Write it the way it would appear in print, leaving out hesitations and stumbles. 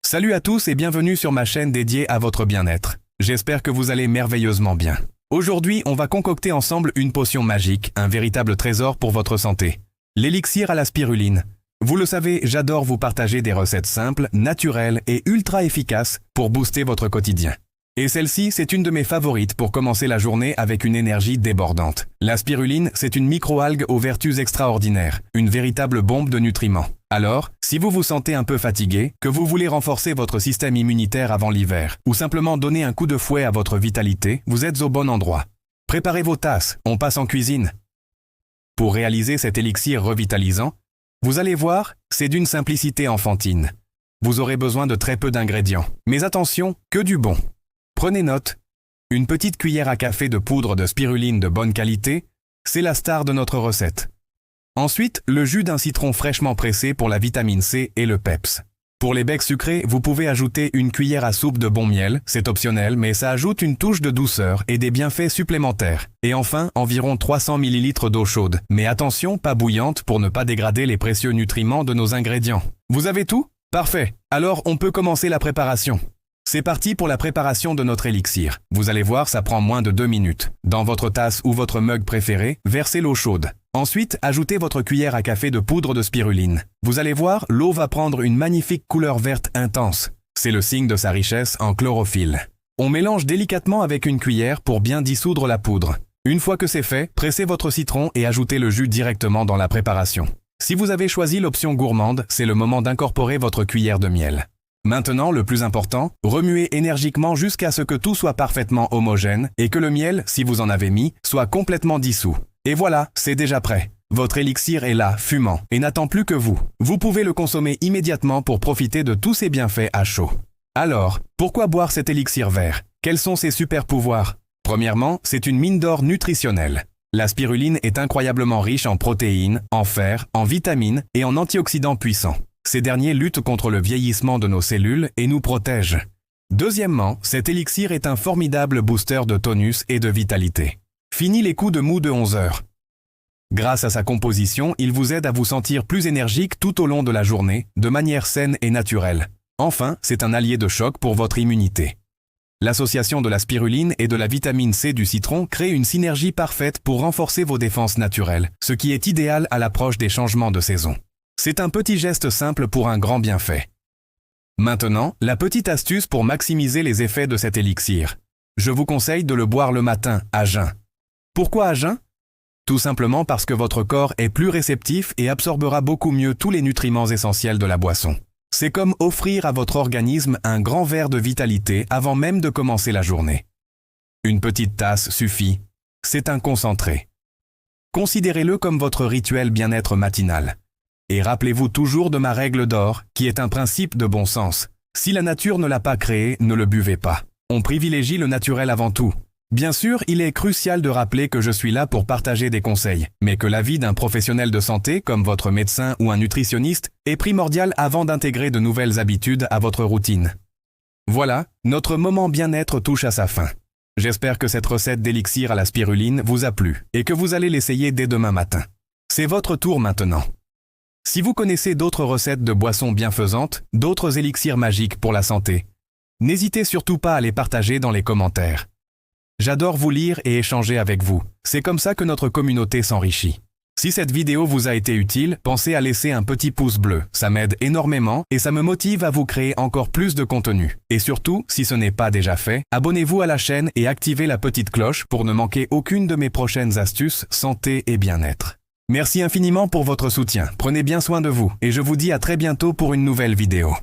Salut à tous et bienvenue sur ma chaîne dédiée à votre bien-être. J'espère que vous allez merveilleusement bien. Aujourd'hui, on va concocter ensemble une potion magique, un véritable trésor pour votre santé. L'élixir à la spiruline. Vous le savez, j'adore vous partager des recettes simples, naturelles et ultra efficaces pour booster votre quotidien. Et celle-ci, c'est une de mes favorites pour commencer la journée avec une énergie débordante. La spiruline, c'est une microalgue aux vertus extraordinaires, une véritable bombe de nutriments. Alors, si vous vous sentez un peu fatigué, que vous voulez renforcer votre système immunitaire avant l'hiver, ou simplement donner un coup de fouet à votre vitalité, vous êtes au bon endroit. Préparez vos tasses, on passe en cuisine. Pour réaliser cet élixir revitalisant, vous allez voir, c'est d'une simplicité enfantine. Vous aurez besoin de très peu d'ingrédients. Mais attention, que du bon. Prenez note, une petite cuillère à café de poudre de spiruline de bonne qualité, c'est la star de notre recette. Ensuite, le jus d'un citron fraîchement pressé pour la vitamine C et le peps. Pour les becs sucrés, vous pouvez ajouter une cuillère à soupe de bon miel, c'est optionnel, mais ça ajoute une touche de douceur et des bienfaits supplémentaires. Et enfin, environ 300 ml d'eau chaude. Mais attention, pas bouillante pour ne pas dégrader les précieux nutriments de nos ingrédients. Vous avez tout? Parfait. Alors, on peut commencer la préparation. C'est parti pour la préparation de notre élixir. Vous allez voir, ça prend moins de 2 minutes. Dans votre tasse ou votre mug préféré, versez l'eau chaude. Ensuite, ajoutez votre cuillère à café de poudre de spiruline. Vous allez voir, l'eau va prendre une magnifique couleur verte intense. C'est le signe de sa richesse en chlorophylle. On mélange délicatement avec une cuillère pour bien dissoudre la poudre. Une fois que c'est fait, pressez votre citron et ajoutez le jus directement dans la préparation. Si vous avez choisi l'option gourmande, c'est le moment d'incorporer votre cuillère de miel. Maintenant, le plus important, remuez énergiquement jusqu'à ce que tout soit parfaitement homogène et que le miel, si vous en avez mis, soit complètement dissous. Et voilà, c'est déjà prêt. Votre élixir est là, fumant, et n'attend plus que vous. Vous pouvez le consommer immédiatement pour profiter de tous ses bienfaits à chaud. Alors, pourquoi boire cet élixir vert? Quels sont ses super pouvoirs? Premièrement, c'est une mine d'or nutritionnelle. La spiruline est incroyablement riche en protéines, en fer, en vitamines et en antioxydants puissants. Ces derniers luttent contre le vieillissement de nos cellules et nous protègent. Deuxièmement, cet élixir est un formidable booster de tonus et de vitalité. Fini les coups de mou de 11 heures. Grâce à sa composition, il vous aide à vous sentir plus énergique tout au long de la journée, de manière saine et naturelle. Enfin, c'est un allié de choc pour votre immunité. L'association de la spiruline et de la vitamine C du citron crée une synergie parfaite pour renforcer vos défenses naturelles, ce qui est idéal à l'approche des changements de saison. C'est un petit geste simple pour un grand bienfait. Maintenant, la petite astuce pour maximiser les effets de cet élixir. Je vous conseille de le boire le matin, à jeun. Pourquoi à jeun? Tout simplement parce que votre corps est plus réceptif et absorbera beaucoup mieux tous les nutriments essentiels de la boisson. C'est comme offrir à votre organisme un grand verre de vitalité avant même de commencer la journée. Une petite tasse suffit. C'est un concentré. Considérez-le comme votre rituel bien-être matinal. Et rappelez-vous toujours de ma règle d'or, qui est un principe de bon sens. Si la nature ne l'a pas créé, ne le buvez pas. On privilégie le naturel avant tout. Bien sûr, il est crucial de rappeler que je suis là pour partager des conseils, mais que l'avis d'un professionnel de santé, comme votre médecin ou un nutritionniste, est primordial avant d'intégrer de nouvelles habitudes à votre routine. Voilà, notre moment bien-être touche à sa fin. J'espère que cette recette d'élixir à la spiruline vous a plu et que vous allez l'essayer dès demain matin. C'est votre tour maintenant. Si vous connaissez d'autres recettes de boissons bienfaisantes, d'autres élixirs magiques pour la santé, n'hésitez surtout pas à les partager dans les commentaires. J'adore vous lire et échanger avec vous. C'est comme ça que notre communauté s'enrichit. Si cette vidéo vous a été utile, pensez à laisser un petit pouce bleu. Ça m'aide énormément et ça me motive à vous créer encore plus de contenu. Et surtout, si ce n'est pas déjà fait, abonnez-vous à la chaîne et activez la petite cloche pour ne manquer aucune de mes prochaines astuces santé et bien-être. Merci infiniment pour votre soutien. Prenez bien soin de vous et je vous dis à très bientôt pour une nouvelle vidéo.